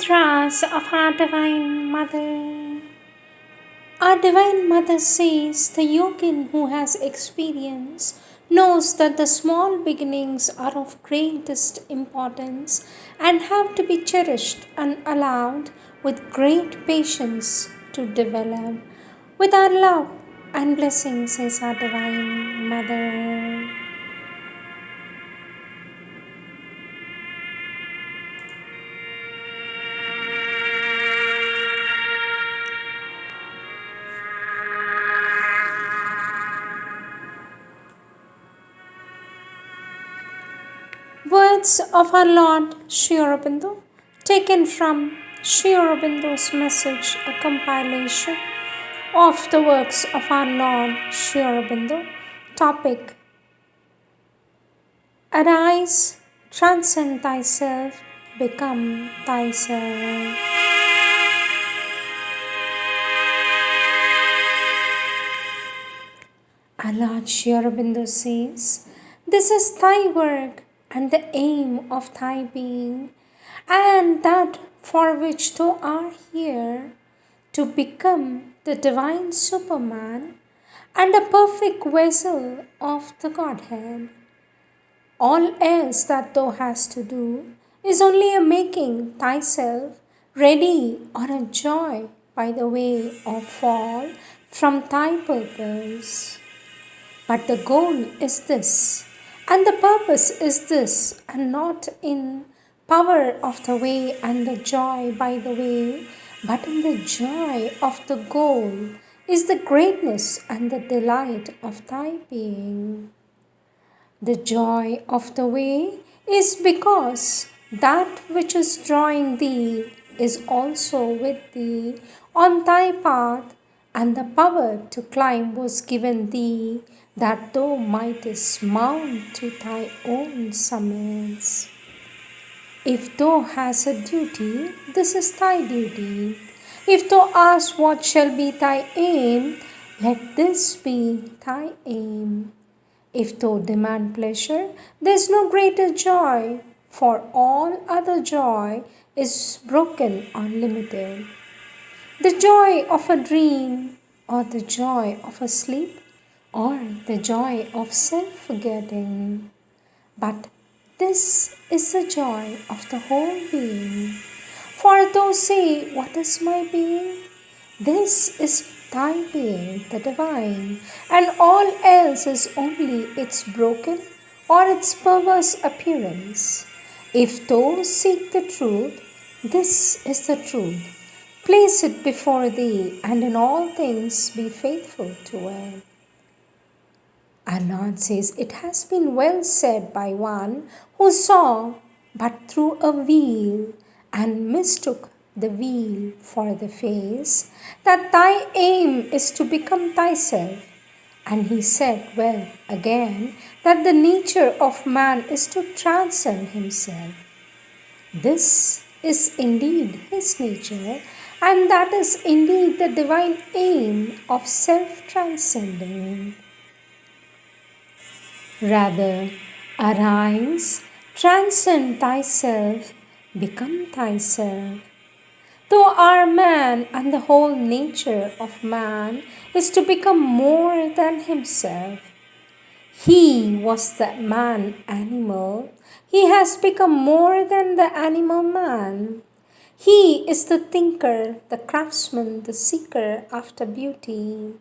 Mantras of our Divine Mother. Our Divine Mother says the yogin who has experience knows that the small beginnings are of greatest importance and have to be cherished and allowed with great patience to develop. With our love and blessings, says our Divine Mother. Words of our Lord Sri Aurobindo, taken from Sri Aurobindo's message, a compilation of the works of our Lord Sri Aurobindo. Topic: Arise, transcend thyself, become thyself. Our Lord Sri Aurobindo says, "This is thy work and the aim of thy being, and that for which thou art here, to become the divine Superman and a perfect vessel of the Godhead. All else that thou hast to do is only a making thyself ready or a joy by the way of fall from thy purpose. But the goal is this, and the purpose is this, and not in power of the way and the joy by the way, but in the joy of the goal is the greatness and the delight of thy being. The joy of the way is because that which is drawing thee is also with thee on thy path, and the power to climb was given thee that thou mightest mount to thy own summits. If thou hast a duty, this is thy duty. If thou ask what shall be thy aim, let this be thy aim. If thou demand pleasure, there is no greater joy, for all other joy is broken or limited. The joy of a dream, or the joy of a sleep, or the joy of self-forgetting. But this is the joy of the whole being. For thou say, what is my being? This is thy being, the divine, and all else is only its broken or its perverse appearance. If thou seek the truth, this is the truth. Place it before thee, and in all things be faithful to it. Our Lord says, it has been well said by one who saw but through a veil and mistook the veil for the face, that thy aim is to become thyself. And he said well again that the nature of man is to transcend himself. This is indeed his nature, and that is indeed the divine aim of self-transcending. Rather, arise, transcend thyself, become thyself. Thou art man, and the whole nature of man is to become more than himself. He was the man animal. He has become more than the animal man. He is the thinker, the craftsman, the seeker after beauty.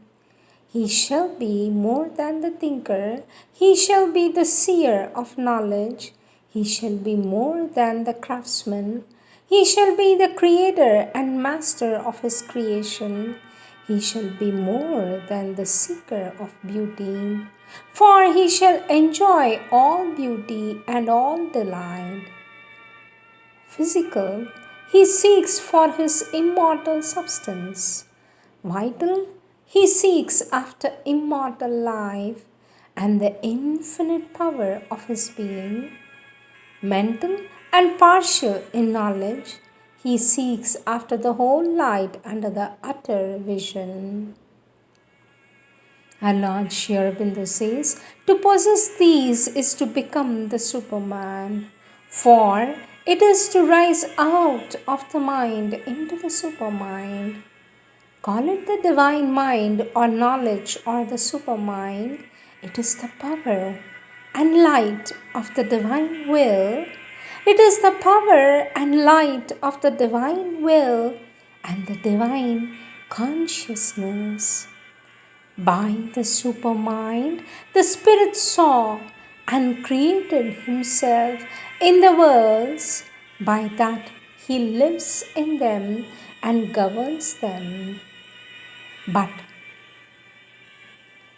He shall be more than the thinker. He shall be the seer of knowledge. He shall be more than the craftsman. He shall be the creator and master of his creation. He shall be more than the seeker of beauty, for he shall enjoy all beauty and all delight. Physical, he seeks for his immortal substance. Vital, he seeks after immortal life and the infinite power of his being. Mental and partial in knowledge, he seeks after the whole light under the utter vision. Our Lord Sri Aurobindo says, to possess these is to become the Superman, for It is to rise out of the mind into the supermind. Call it the divine mind or knowledge or the supermind. It is the power and light of the divine will. It is the power and light of the divine will and the divine consciousness. By the supermind, the spirit saw and created himself in the worlds. By that, he lives in them and governs them. But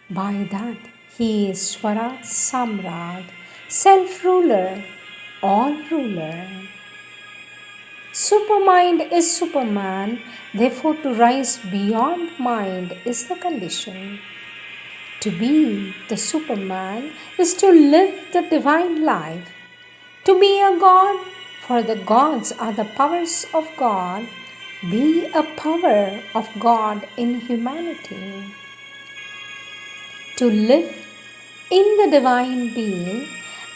by that, he is Swarat Samrat, self-ruler, all-ruler. Supermind is Superman, therefore to rise beyond mind is the condition. To be the Superman is to live the divine life. To be a God, for the gods are the powers of God, be a power of God in humanity. To live in the divine being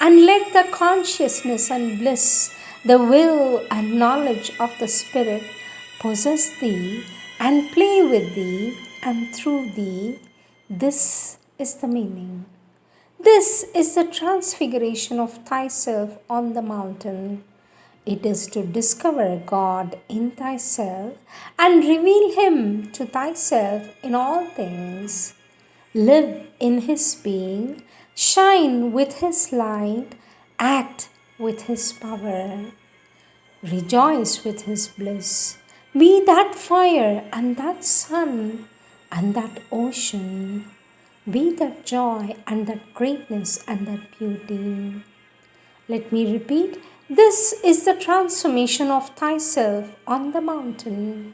and let the consciousness and bliss, the will and knowledge of the Spirit possess thee and play with thee and through thee. This is the meaning. This is the transfiguration of thyself on the mountain. It is to discover God in thyself and reveal Him to thyself in all things. Live in His being, shine with His light, act with His power, rejoice with His bliss. Be that fire and that sun and that ocean. Be that joy and that greatness and that beauty. Let me repeat, this is the transformation of thyself on the mountain.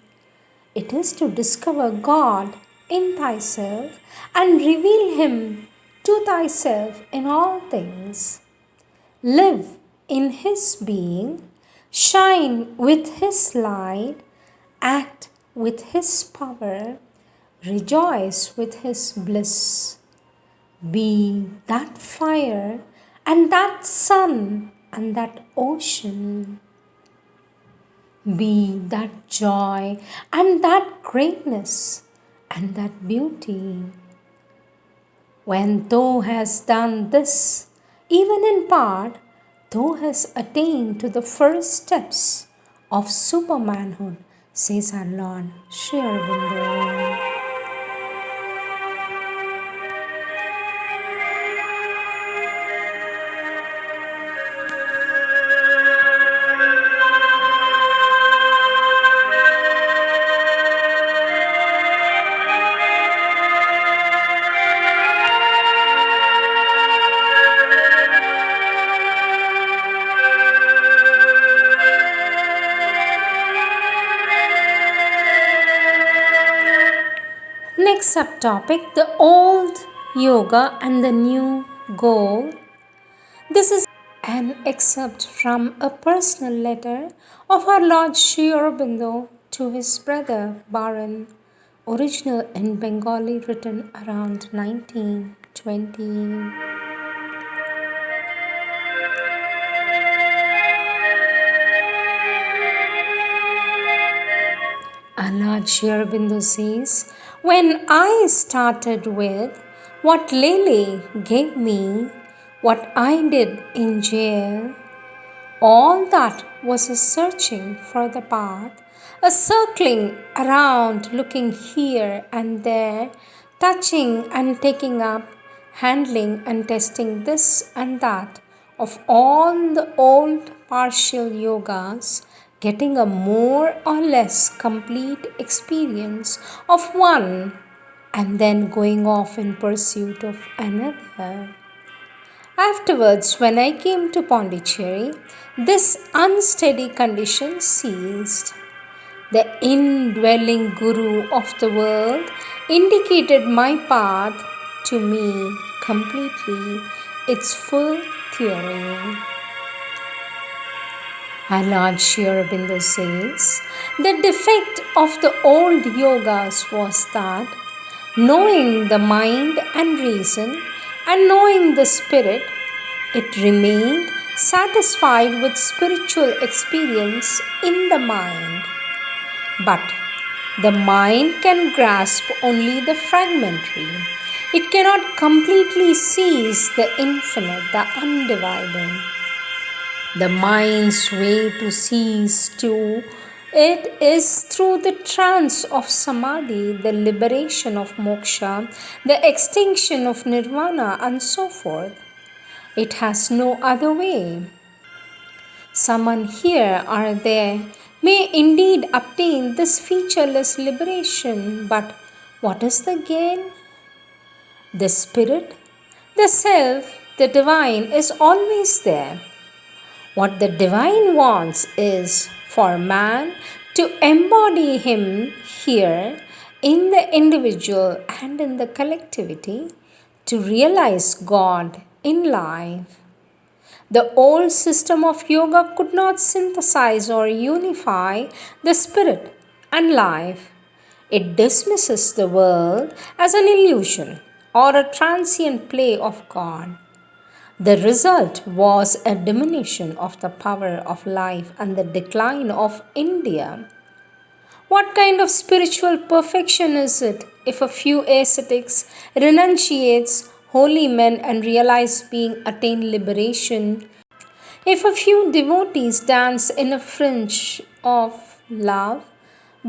It is to discover God in thyself and reveal Him to thyself in all things. Live in His being, shine with His light, act with His power, rejoice with His bliss. Be that fire and that sun and that ocean. Be that joy and that greatness and that beauty. When thou hast done this, even in part, thou hast attained to the first steps of supermanhood, says our Lord Sri Aurobindo. Next subtopic, the old yoga and the new goal. This is an excerpt from a personal letter of our Lord Sri Aurobindo to his brother Baran, original in Bengali, written around 1920. Our Lord Sri Aurobindo says, when I started with what Lele gave me, what I did in jail, all that was a searching for the path, a circling around, looking here and there, touching and taking up, handling and testing this and that of all the old partial yogas, getting a more or less complete experience of one and then going off in pursuit of another. Afterwards, when I came to Pondicherry, this unsteady condition ceased. The indwelling Guru of the world indicated my path to me completely, its full theory. Our Lord Sri Aurobindo says, the defect of the old yogas was that, knowing the mind and reason and knowing the spirit, it remained satisfied with spiritual experience in the mind. But the mind can grasp only the fragmentary. It cannot completely seize the infinite, the undivided. The mind's way to seize to it is through the trance of samadhi, the liberation of moksha, the extinction of nirvana, and so forth. It has no other way. Someone here or there may indeed obtain this featureless liberation, but what is the gain? The spirit, the self, the divine is always there. What the divine wants is for man to embody him here in the individual and in the collectivity, to realize God in life. The old system of yoga could not synthesize or unify the spirit and life. It dismisses the world as an illusion or a transient play of God. The result was a diminution of the power of life and the decline of India. What kind of spiritual perfection is it if a few ascetics renunciates holy men and realize being attain liberation? If a few devotees dance in a fringe of love,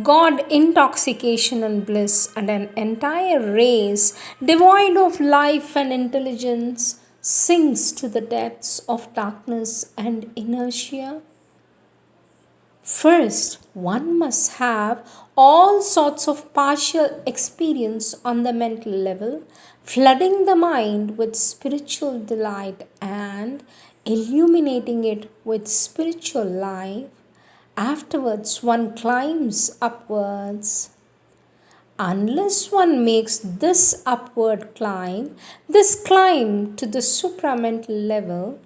God, intoxication, and bliss, and an entire race devoid of life and intelligence sinks to the depths of darkness and inertia? First, one must have all sorts of partial experience on the mental level, flooding the mind with spiritual delight and illuminating it with spiritual life. Afterwards, one climbs upwards. Unless one makes this upward climb, this climb to the supramental level,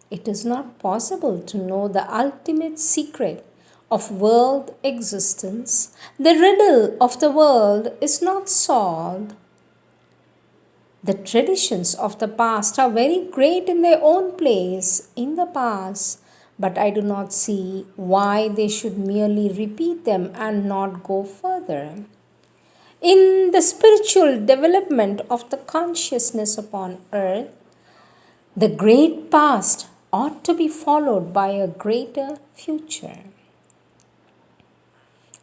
it is not possible to know the ultimate secret of world existence. The riddle of the world is not solved. The traditions of the past are very great in their own place in the past, but I do not see why they should merely repeat them and not go further. In the spiritual development of the consciousness upon earth, the great past ought to be followed by a greater future.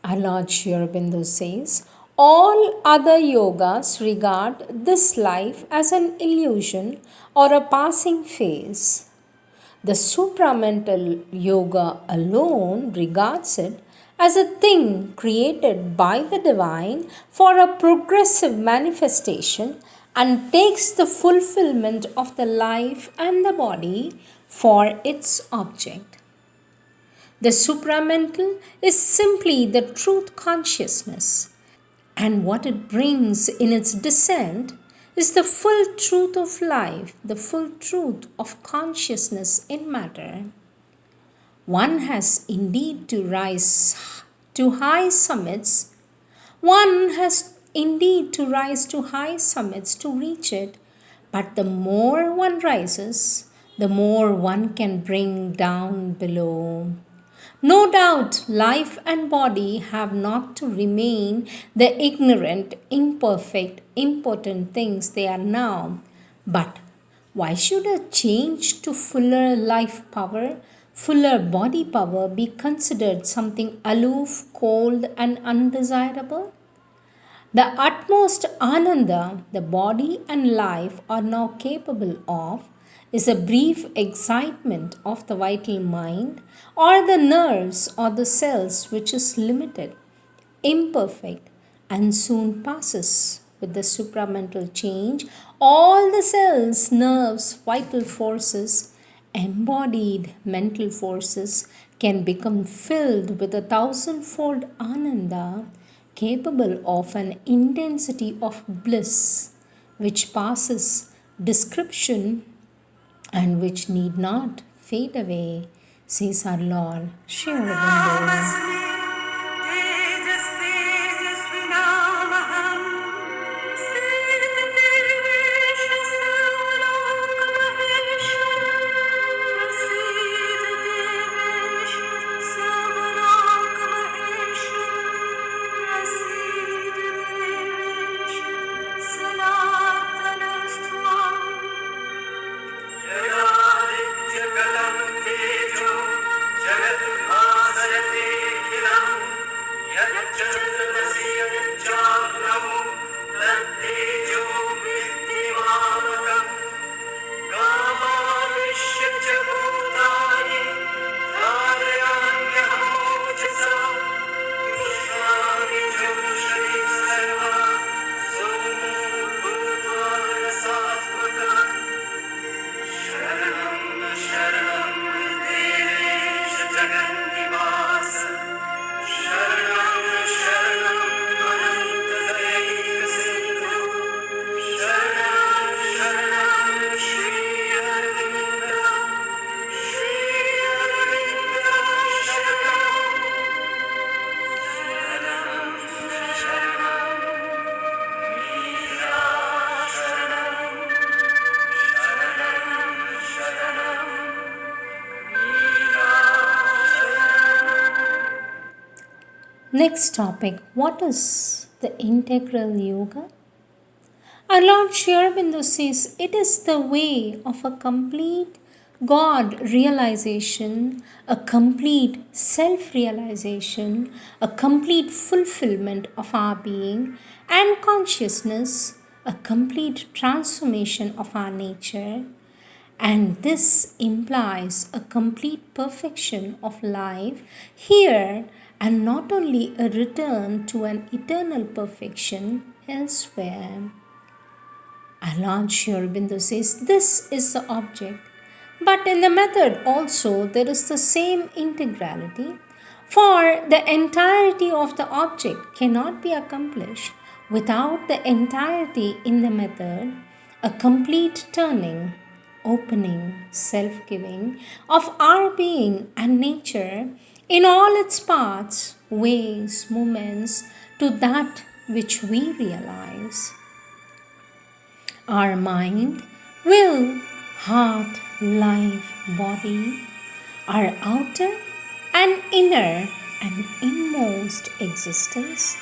Our Lord Aurobindo says, all other yogas regard this life as an illusion or a passing phase. The supramental yoga alone regards it as a thing created by the divine for a progressive manifestation and takes the fulfillment of the life and the body for its object. The supramental is simply the truth consciousness, and what it brings in its descent is the full truth of life, the full truth of consciousness in matter. One has indeed to rise to high summits. One has indeed to rise to high summits to reach it, but the more one rises, the more one can bring down below. No doubt, life and body have not to remain the ignorant, imperfect, impotent things they are now. But why should a change to fuller life power, fuller body power be considered something aloof, cold, and undesirable? The utmost ananda the body and life are now capable of is a brief excitement of the vital mind or the nerves or the cells, which is limited, imperfect, and soon passes. With the supramental change, all the cells, nerves, vital forces, embodied mental forces can become filled with a thousandfold ananda, capable of an intensity of bliss which passes description and which need not fade away, says our Lord Sri Aurobindo. Next topic, what is the integral yoga? Our Lord Sri Aurobindo says it is the way of a complete God realization, a complete self realization, a complete fulfillment of our being and consciousness, a complete transformation of our nature. And this implies a complete perfection of life here and not only a return to an eternal perfection elsewhere. Our Lord Sri Aurobindo says this is the object, but in the method also there is the same integrality, for the entirety of the object cannot be accomplished without the entirety in the method, a complete turning, opening, self-giving of our being and nature in all its parts, ways, movements to that which we realize. Our mind, will, heart, life, body, our outer and inner and inmost existence,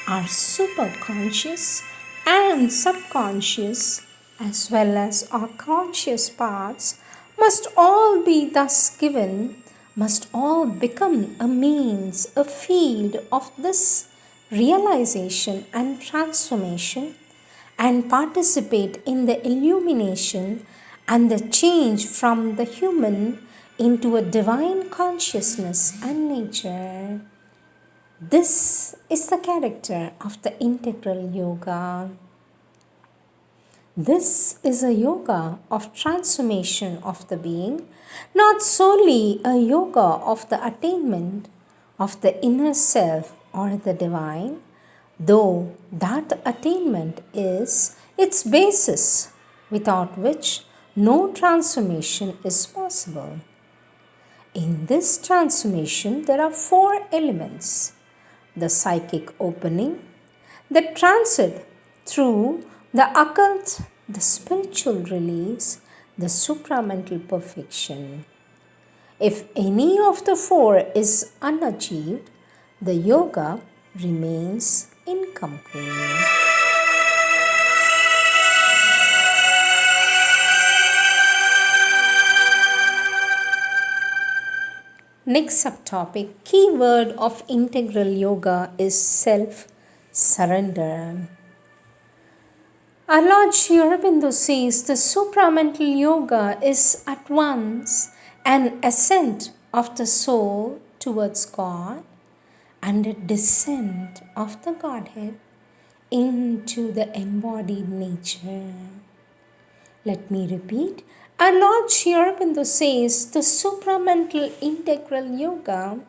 our superconscious and subconscious, as well as our conscious parts, must all be thus given, must all become a means, a field of this realization and transformation, and participate in the illumination and the change from the human into a divine consciousness and nature. This is the character of the integral yoga. This is a yoga of transformation of the being, not solely a yoga of the attainment of the inner self or the divine, though that attainment is its basis, without which no transformation is possible. In this transformation, there are 4 elements: the psychic opening, the transit through the occult, the spiritual release, the supramental perfection. If any of the 4 is unachieved, the yoga remains incomplete. Next subtopic, keyword of integral yoga is self-surrender. Our Lord Sri Aurobindo says the supramental yoga is at once an ascent of the soul towards God and a descent of the Godhead into the embodied nature. Let me repeat. Our Lord Sri Aurobindo says the supramental integral yoga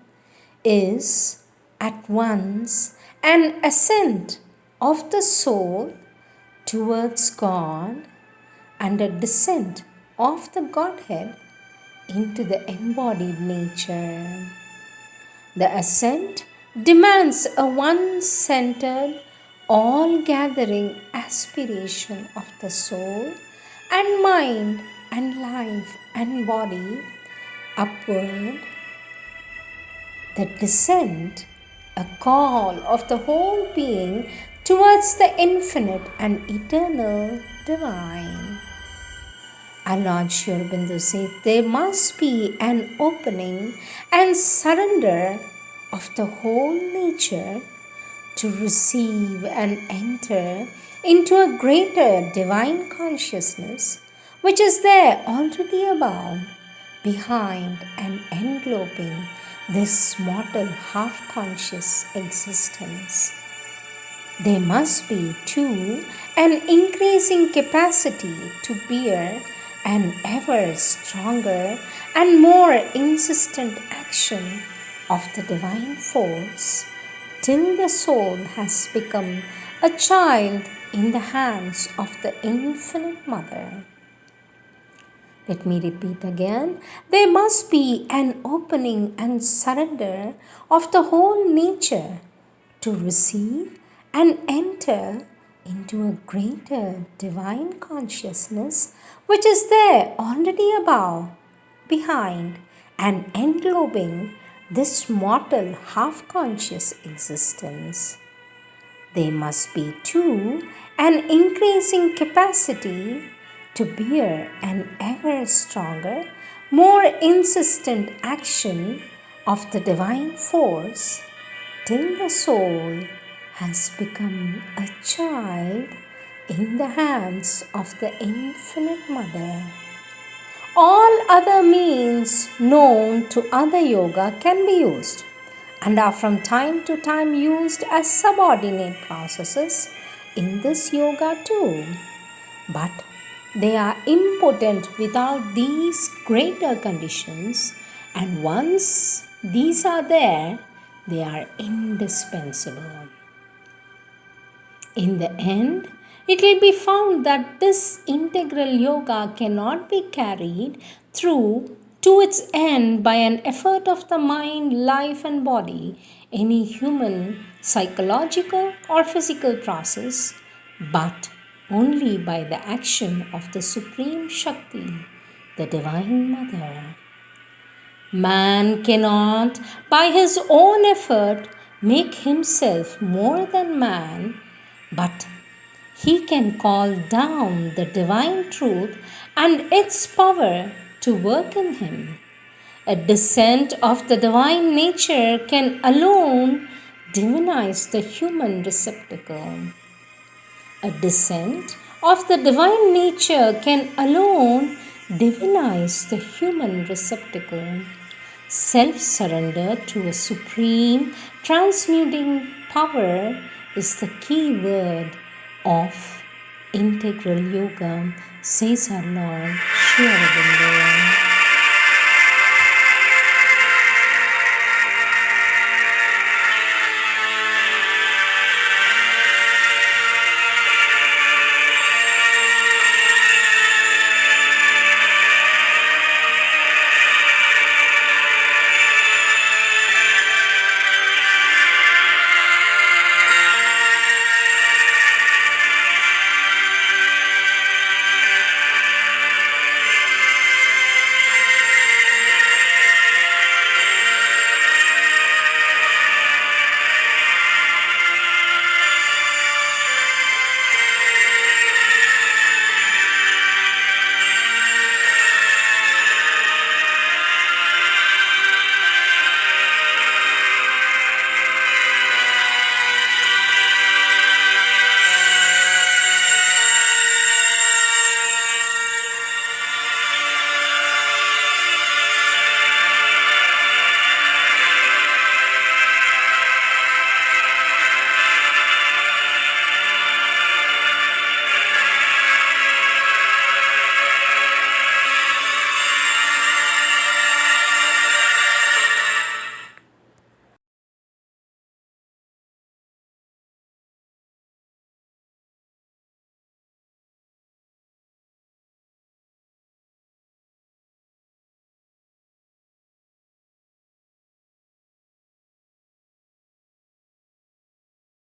is at once an ascent of the soul towards God and a descent of the Godhead into the embodied nature. The ascent demands a one-centered, all-gathering aspiration of the soul and mind and life and body upward. The descent, a call of the whole being towards the infinite and eternal divine. Our Lord Sri Aurobindo said there must be an opening and surrender of the whole nature to receive and enter into a greater divine consciousness which is there already above, behind, and englobing this mortal half conscious existence. There must be, too, an increasing capacity to bear an ever stronger and more insistent action of the divine force till the soul has become a child in the hands of the infinite mother. Let me repeat again. There must be an opening and surrender of the whole nature to receive and enter into a greater divine consciousness which is there already above, behind, and englobing this mortal half conscious existence. There must be, too, an increasing capacity to bear an ever stronger, more insistent action of the divine force till the soul has become a child in the hands of the infinite mother. All other means known to other yoga can be used and are from time to time used as subordinate processes in this yoga too. But they are impotent without these greater conditions, and once these are there, they are indispensable. In the end, it will be found that this integral yoga cannot be carried through to its end by an effort of the mind, life, and body, any human, psychological, or physical process, but only by the action of the Supreme Shakti, the Divine Mother. Man cannot, by his own effort, make himself more than man, but he can call down the divine truth and its power to work in him. A descent of the divine nature can alone divinize the human receptacle. A descent of the divine nature can alone divinize the human receptacle. Self-surrender to a supreme transmuting power is the key word of integral yoga, says our Lord Sri Aurobindo.